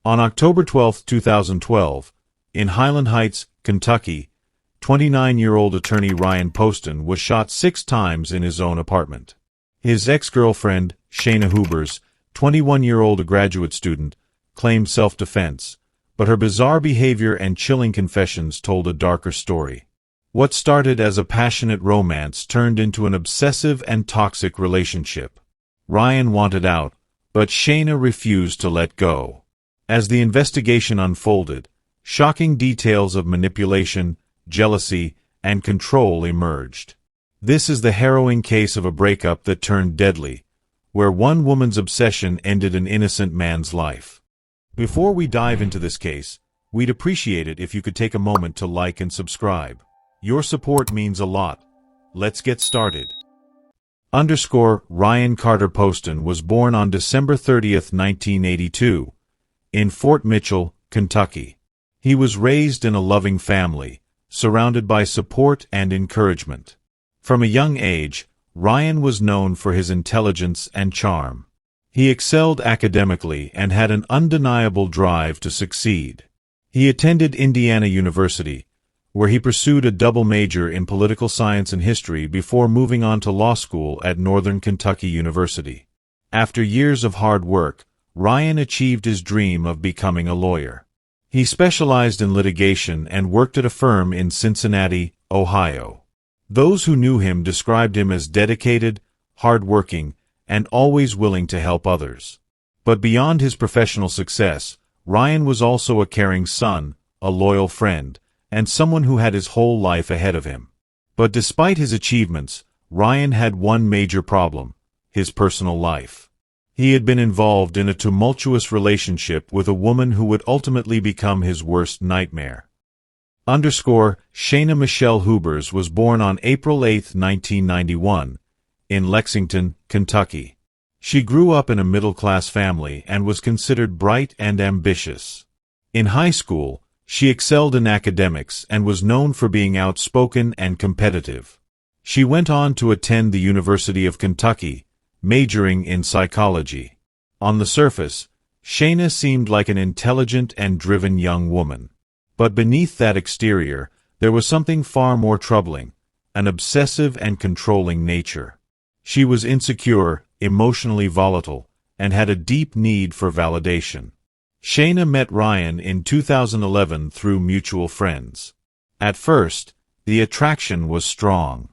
On October 12, 2012, in Highland Heights, Kentucky, 29-year-old attorney Ryan Poston was shot 6 times in his own apartment. His ex-girlfriend, Shayna Hubers, 21-year-old graduate student, claimed self-defense, but her bizarre behavior and chilling confessions told a darker story. What started as a passionate romance turned into an obsessive and toxic relationship. Ryan wanted out, but Shayna refused to let go. As the investigation unfolded, shocking details of manipulation, jealousy, and control emerged. This is the harrowing case of a breakup that turned deadly, where one woman's obsession ended an innocent man's life. Before we dive into this case, we'd appreciate it if you could take a moment to like and subscribe. Your support means a lot. Let's get started. Ryan Carter Poston was born on December 30, 1982, in Fort Mitchell, Kentucky. He was raised in a loving family, surrounded by support and encouragement. From a young age, Ryan was known for his intelligence and charm. He excelled academically and had an undeniable drive to succeed. He attended Indiana University, where he pursued a double major in political science and history before moving on to law school at Northern Kentucky University. After years of hard work, Ryan achieved his dream of becoming a lawyer. He specialized in litigation and worked at a firm in Cincinnati, Ohio. Those who knew him described him as dedicated, hard-working, and always willing to help others. But beyond his professional success, Ryan was also a caring son, a loyal friend, and someone who had his whole life ahead of him. But despite his achievements, Ryan had one major problem: his personal life. He had been involved in a tumultuous relationship with a woman who would ultimately become his worst nightmare. Shayna Michelle Hubers was born on April 8, 1991, in Lexington, Kentucky. She grew up in a middle-class family and was considered bright and ambitious. In high school, she excelled in academics and was known for being outspoken and competitive. She went on to attend the University of Kentucky, majoring in psychology. On the surface, Shayna seemed like an intelligent and driven young woman. But beneath that exterior, there was something far more troubling: an obsessive and controlling nature. She was insecure, emotionally volatile, and had a deep need for validation. Shayna met Ryan in 2011 through mutual friends. At first, the attraction was strong.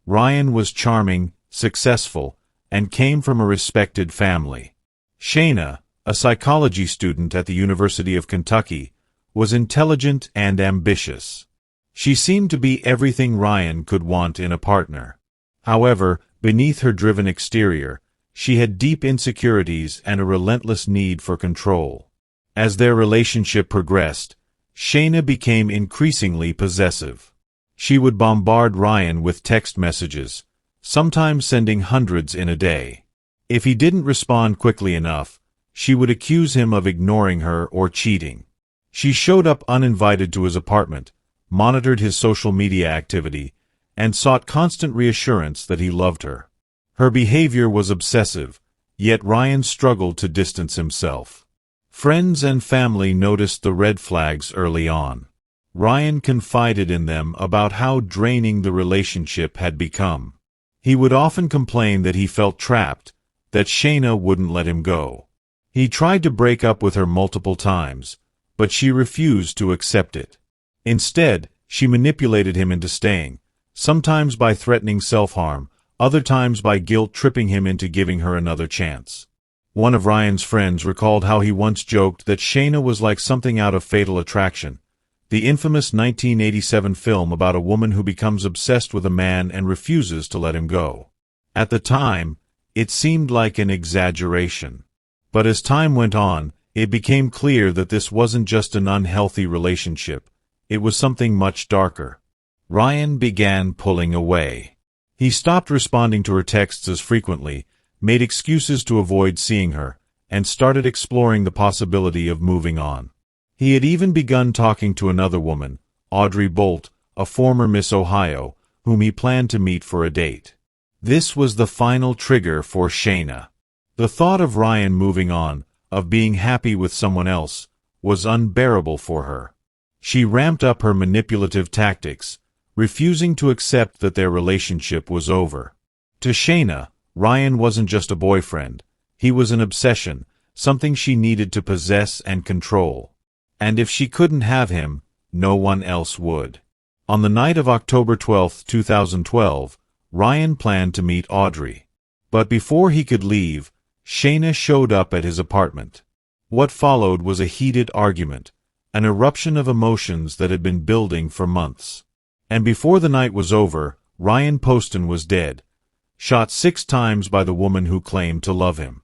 Ryan was charming, successful, and came from a respected family. Shayna, a psychology student at the University of Kentucky, was intelligent and ambitious. She seemed to be everything Ryan could want in a partner. However, beneath her driven exterior, she had deep insecurities and a relentless need for control. As their relationship progressed, Shayna became increasingly possessive. She would bombard Ryan with text messages, sometimes sending hundreds in a day. If he didn't respond quickly enough, she would accuse him of ignoring her or cheating. She showed up uninvited to his apartment, monitored his social media activity, and sought constant reassurance that he loved her. Her behavior was obsessive, yet Ryan struggled to distance himself. Friends and family noticed the red flags early on. Ryan confided in them about how draining the relationship had become. He would often complain that he felt trapped, that Shayna wouldn't let him go. He tried to break up with her multiple times, but she refused to accept it. Instead, she manipulated him into staying, sometimes by threatening self-harm, other times by guilt-tripping him into giving her another chance. One of Ryan's friends recalled how he once joked that Shayna was like something out of Fatal Attraction, the infamous 1987 film about a woman who becomes obsessed with a man and refuses to let him go. At the time, it seemed like an exaggeration. But as time went on, it became clear that this wasn't just an unhealthy relationship, it was something much darker. Ryan began pulling away. He stopped responding to her texts as frequently, made excuses to avoid seeing her, and started exploring the possibility of moving on. He had even begun talking to another woman, Audrey Bolt, a former Miss Ohio, whom he planned to meet for a date. This was the final trigger for Shayna. The thought of Ryan moving on, of being happy with someone else, was unbearable for her. She ramped up her manipulative tactics, refusing to accept that their relationship was over. To Shayna, Ryan wasn't just a boyfriend. He was an obsession, something she needed to possess and control. And if she couldn't have him, no one else would. On the night of October 12, 2012, Ryan planned to meet Audrey. But before he could leave, Shayna showed up at his apartment. What followed was a heated argument, an eruption of emotions that had been building for months. And before the night was over, Ryan Poston was dead, shot 6 times by the woman who claimed to love him.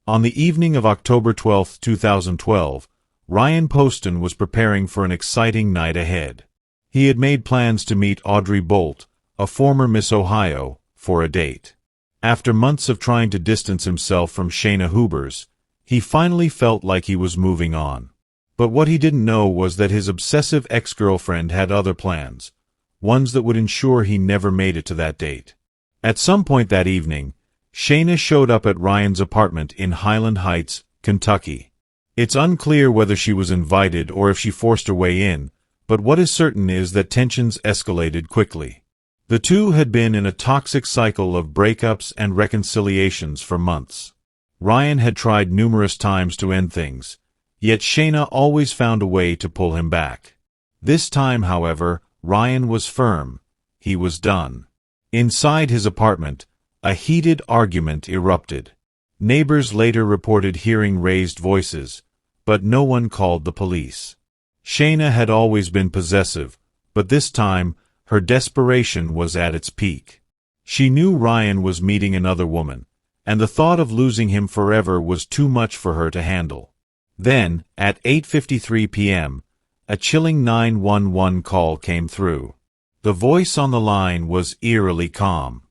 On the evening of October 12, 2012, Ryan Poston was preparing for an exciting night ahead. He had made plans to meet Audrey Bolt, a former Miss Ohio, for a date. After months of trying to distance himself from Shayna Hubers, he finally felt like he was moving on. But what he didn't know was that his obsessive ex-girlfriend had other plans, ones that would ensure he never made it to that date. At some point that evening, Shayna showed up at Ryan's apartment in Highland Heights, Kentucky. It's unclear whether she was invited or if she forced her way in, but what is certain is that tensions escalated quickly. The two had been in a toxic cycle of breakups and reconciliations for months. Ryan had tried numerous times to end things, yet Shayna always found a way to pull him back. This time, however, Ryan was firm. He was done. Inside his apartment, a heated argument erupted. Neighbors later reported hearing raised voices, but no one called the police. Shayna had always been possessive, but this time, her desperation was at its peak. She knew Ryan was meeting another woman, and the thought of losing him forever was too much for her to handle. Then, at 8:53 p.m., a chilling 911 call came through. The voice on the line was eerily calm.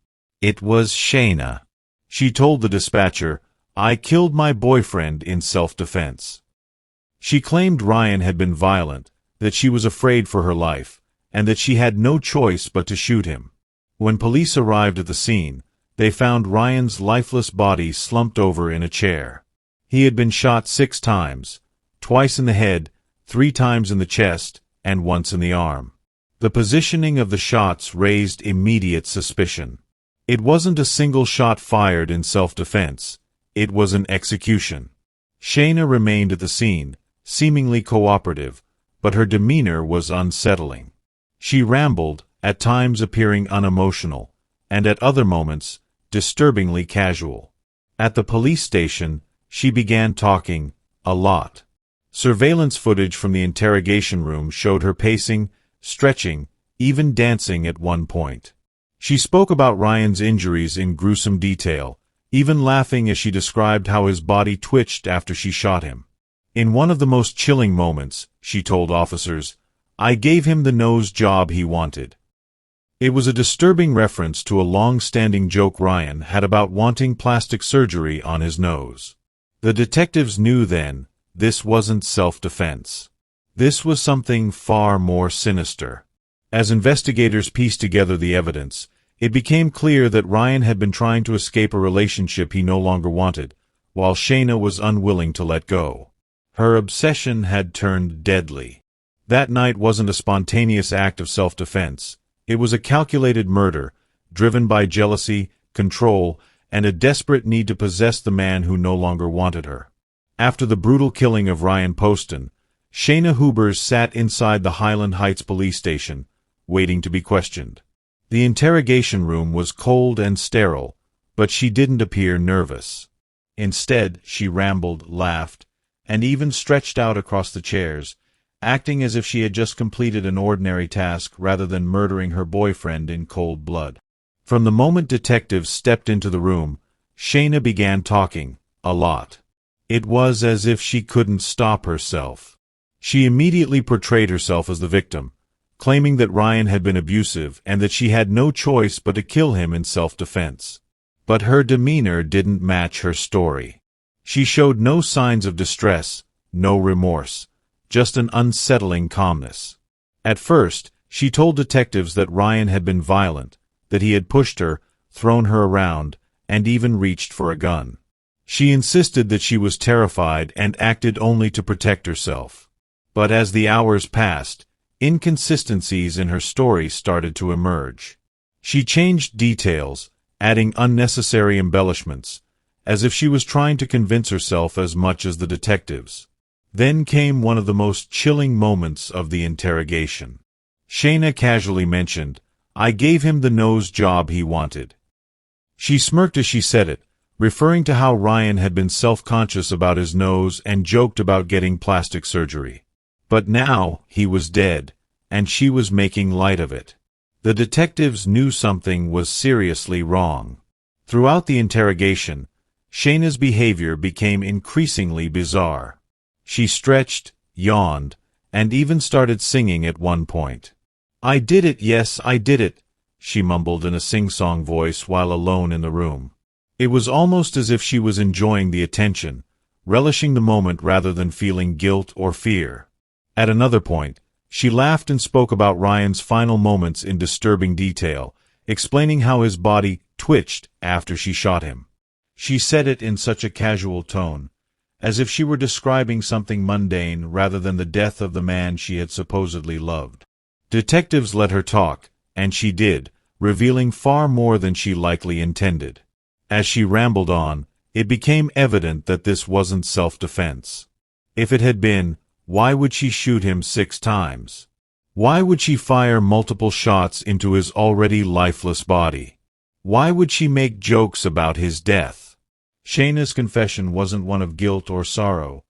It was Shayna. She told the dispatcher, "I killed my boyfriend in self-defense." She claimed Ryan had been violent, that she was afraid for her life, and that she had no choice but to shoot him. When police arrived at the scene, they found Ryan's lifeless body slumped over in a chair. He had been shot 6 times, twice in the head, 3 times in the chest, and once in the arm. The positioning of the shots raised immediate suspicion. It wasn't a single shot fired in self-defense. It was an execution. Shayna remained at the scene, seemingly cooperative, but her demeanor was unsettling. She rambled, at times appearing unemotional, and at other moments, disturbingly casual. At the police station, she began talking, a lot. Surveillance footage from the interrogation room showed her pacing, stretching, even dancing at one point. She spoke about Ryan's injuries in gruesome detail, even laughing as she described how his body twitched after she shot him. In one of the most chilling moments, she told officers, "I gave him the nose job he wanted." It was a disturbing reference to a long-standing joke Ryan had about wanting plastic surgery on his nose. The detectives knew then, this wasn't self-defense. This was something far more sinister. As investigators pieced together the evidence, it became clear that Ryan had been trying to escape a relationship he no longer wanted, while Shayna was unwilling to let go. Her obsession had turned deadly. That night wasn't a spontaneous act of self-defense. It was a calculated murder, driven by jealousy, control, and a desperate need to possess the man who no longer wanted her. After the brutal killing of Ryan Poston, Shayna Hubers sat inside the Highland Heights police station, waiting to be questioned. The interrogation room was cold and sterile, but she didn't appear nervous. Instead, she rambled, laughed, and even stretched out across the chairs, acting as if she had just completed an ordinary task rather than murdering her boyfriend in cold blood. From the moment detectives stepped into the room, Shayna began talking, a lot. It was as if she couldn't stop herself. She immediately portrayed herself as the victim, claiming that Ryan had been abusive and that she had no choice but to kill him in self-defense. But her demeanor didn't match her story. She showed no signs of distress, no remorse, just an unsettling calmness. At first, she told detectives that Ryan had been violent, that he had pushed her, thrown her around, and even reached for a gun. She insisted that she was terrified and acted only to protect herself. But as the hours passed, inconsistencies in her story started to emerge. She changed details, adding unnecessary embellishments, as if she was trying to convince herself as much as the detectives. Then came one of the most chilling moments of the interrogation. Shayna casually mentioned, "I gave him the nose job he wanted." She smirked as she said it, referring to how Ryan had been self-conscious about his nose and joked about getting plastic surgery. But now he was dead, and she was making light of it. The detectives knew something was seriously wrong. Throughout the interrogation, Shayna's behavior became increasingly bizarre. She stretched, yawned, and even started singing at one point. "I did it, yes, I did it," she mumbled in a sing-song voice while alone in the room. It was almost as if she was enjoying the attention, relishing the moment rather than feeling guilt or fear. At another point, she laughed and spoke about Ryan's final moments in disturbing detail, explaining how his body twitched after she shot him. She said it in such a casual tone, as if she were describing something mundane rather than the death of the man she had supposedly loved. Detectives let her talk, and she did, revealing far more than she likely intended. As she rambled on, it became evident that this wasn't self-defense. If it had been, why would she shoot him 6 times? Why would she fire multiple shots into his already lifeless body? Why would she make jokes about his death? Shayna's confession wasn't one of guilt or sorrow.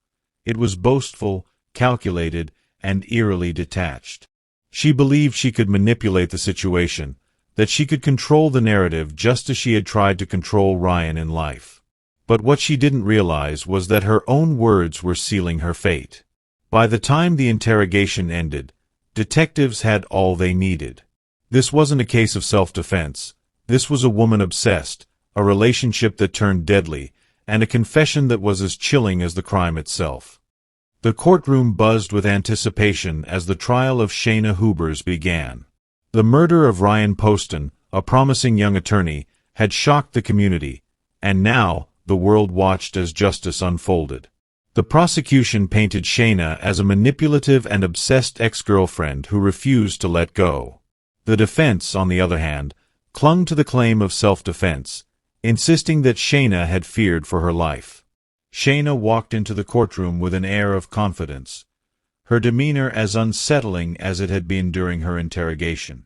It was boastful, calculated, and eerily detached. She believed she could manipulate the situation, that she could control the narrative just as she had tried to control Ryan in life. But what she didn't realize was that her own words were sealing her fate. By the time the interrogation ended, detectives had all they needed. This wasn't a case of self-defense. This was a woman obsessed, a relationship that turned deadly, and a confession that was as chilling as the crime itself. The courtroom buzzed with anticipation as the trial of Shayna Hubers began. The murder of Ryan Poston, a promising young attorney, had shocked the community, and now the world watched as justice unfolded. The prosecution painted Shayna as a manipulative and obsessed ex-girlfriend who refused to let go. The defense, on the other hand, clung to the claim of self-defense, insisting that Shayna had feared for her life. Shayna walked into the courtroom with an air of confidence, her demeanor as unsettling as it had been during her interrogation.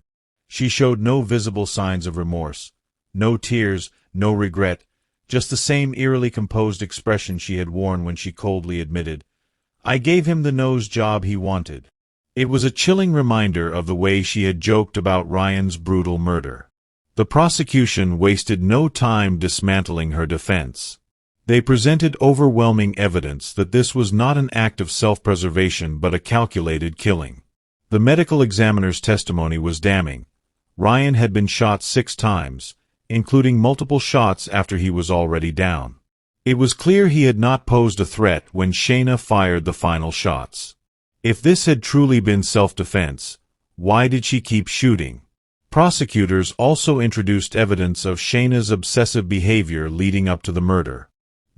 She showed no visible signs of remorse, no tears, no regret, just the same eerily composed expression she had worn when she coldly admitted, "I gave him the nose job he wanted." It was a chilling reminder of the way she had joked about Ryan's brutal murder. The prosecution wasted no time dismantling her defense. They presented overwhelming evidence that this was not an act of self-preservation but a calculated killing. The medical examiner's testimony was damning. Ryan had been shot 6 times, including multiple shots after he was already down. It was clear he had not posed a threat when Shayna fired the final shots. If this had truly been self-defense, why did she keep shooting? Prosecutors also introduced evidence of Shayna's obsessive behavior leading up to the murder.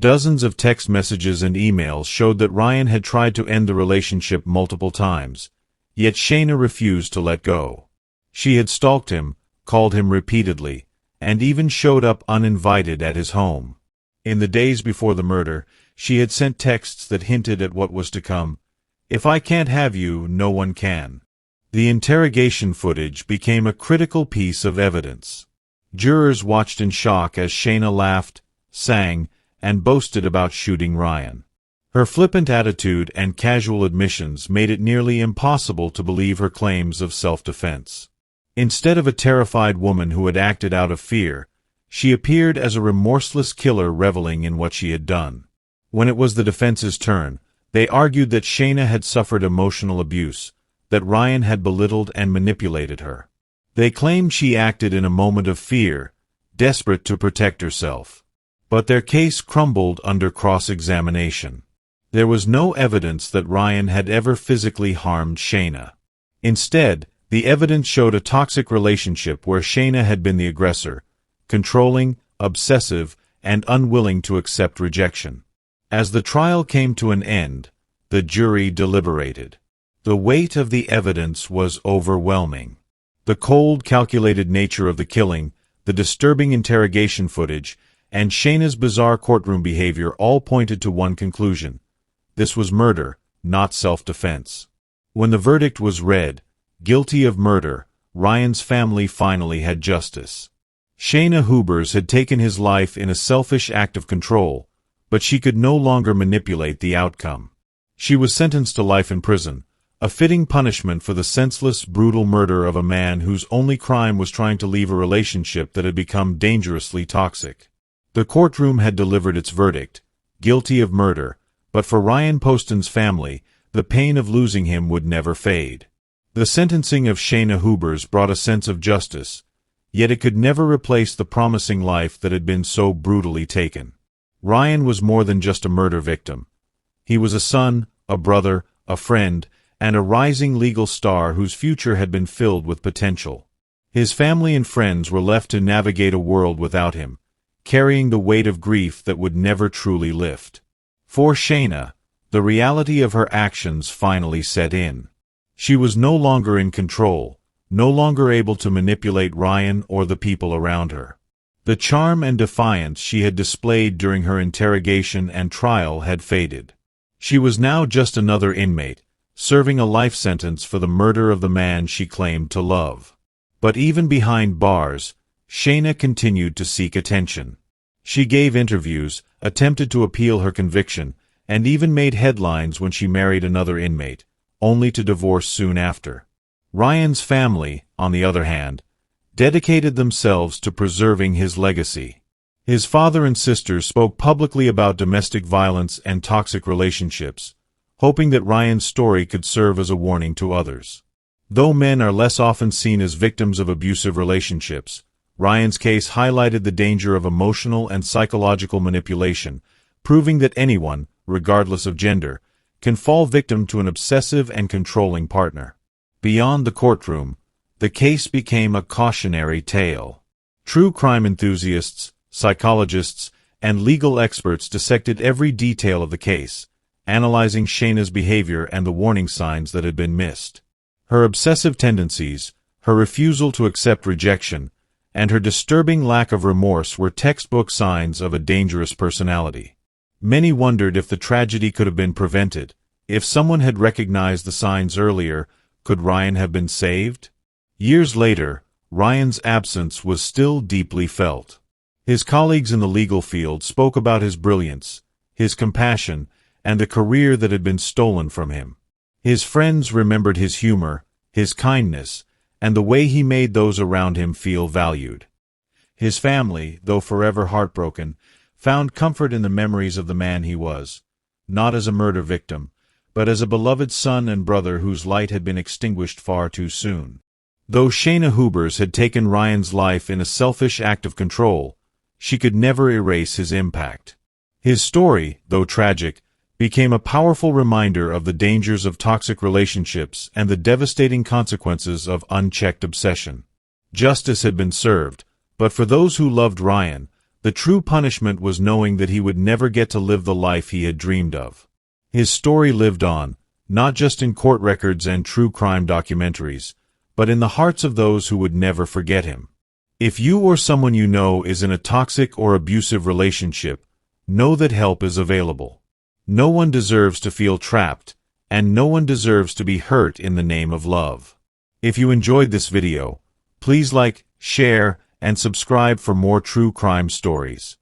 Dozens of text messages and emails showed that Ryan had tried to end the relationship multiple times, yet Shayna refused to let go. She had stalked him, called him repeatedly, and even showed up uninvited at his home. In the days before the murder, she had sent texts that hinted at what was to come. "If I can't have you, no one can." The interrogation footage became a critical piece of evidence. Jurors watched in shock as Shayna laughed, sang, and boasted about shooting Ryan. Her flippant attitude and casual admissions made it nearly impossible to believe her claims of self-defense. Instead of a terrified woman who had acted out of fear, she appeared as a remorseless killer reveling in what she had done. When it was the defense's turn, they argued that Shayna had suffered emotional abuse, that Ryan had belittled and manipulated her. They claimed she acted in a moment of fear, desperate to protect herself. But their case crumbled under cross-examination. There was no evidence that Ryan had ever physically harmed Shayna. Instead, the evidence showed a toxic relationship where Shayna had been the aggressor, controlling, obsessive, and unwilling to accept rejection. As the trial came to an end, the jury deliberated. The weight of the evidence was overwhelming. The cold, calculated nature of the killing, the disturbing interrogation footage, and Shayna's bizarre courtroom behavior all pointed to one conclusion. This was murder, not self-defense. When the verdict was read, guilty of murder, Ryan's family finally had justice. Shayna Hubers had taken his life in a selfish act of control, but she could no longer manipulate the outcome. She was sentenced to life in prison, a fitting punishment for the senseless, brutal murder of a man whose only crime was trying to leave a relationship that had become dangerously toxic. The courtroom had delivered its verdict, guilty of murder, but for Ryan Poston's family, the pain of losing him would never fade. The sentencing of Shayna Hubers brought a sense of justice, yet it could never replace the promising life that had been so brutally taken. Ryan was more than just a murder victim. He was a son, a brother, a friend, and a rising legal star whose future had been filled with potential. His family and friends were left to navigate a world without him, carrying the weight of grief that would never truly lift. For Shayna, the reality of her actions finally set in. She was no longer in control, no longer able to manipulate Ryan or the people around her. The charm and defiance she had displayed during her interrogation and trial had faded. She was now just another inmate, serving a life sentence for the murder of the man she claimed to love. But even behind bars, Shayna continued to seek attention. She gave interviews, attempted to appeal her conviction, and even made headlines when she married another inmate, only to divorce soon after. Ryan's family, on the other hand, dedicated themselves to preserving his legacy. His father and sisters spoke publicly about domestic violence and toxic relationships, hoping that Ryan's story could serve as a warning to others. Though men are less often seen as victims of abusive relationships, Ryan's case highlighted the danger of emotional and psychological manipulation, proving that anyone, regardless of gender, can fall victim to an obsessive and controlling partner. Beyond the courtroom, the case became a cautionary tale. True crime enthusiasts, psychologists, and legal experts dissected every detail of the case, analyzing Shayna's behavior and the warning signs that had been missed. Her obsessive tendencies, her refusal to accept rejection, and her disturbing lack of remorse were textbook signs of a dangerous personality. Many wondered if the tragedy could have been prevented. If someone had recognized the signs earlier, could Ryan have been saved? Years later, Ryan's absence was still deeply felt. His colleagues in the legal field spoke about his brilliance, his compassion, and the career that had been stolen from him. His friends remembered his humor, his kindness, and the way he made those around him feel valued. His family, though forever heartbroken, found comfort in the memories of the man he was, not as a murder victim, but as a beloved son and brother whose light had been extinguished far too soon. Though Shayna Hubers had taken Ryan's life in a selfish act of control, she could never erase his impact. His story, though tragic, became a powerful reminder of the dangers of toxic relationships and the devastating consequences of unchecked obsession. Justice had been served, but for those who loved Ryan, the true punishment was knowing that he would never get to live the life he had dreamed of. His story lived on, not just in court records and true crime documentaries, but in the hearts of those who would never forget him. If you or someone you know is in a toxic or abusive relationship, know that help is available. No one deserves to feel trapped, and no one deserves to be hurt in the name of love. If you enjoyed this video, please like, share, and subscribe for more true crime stories.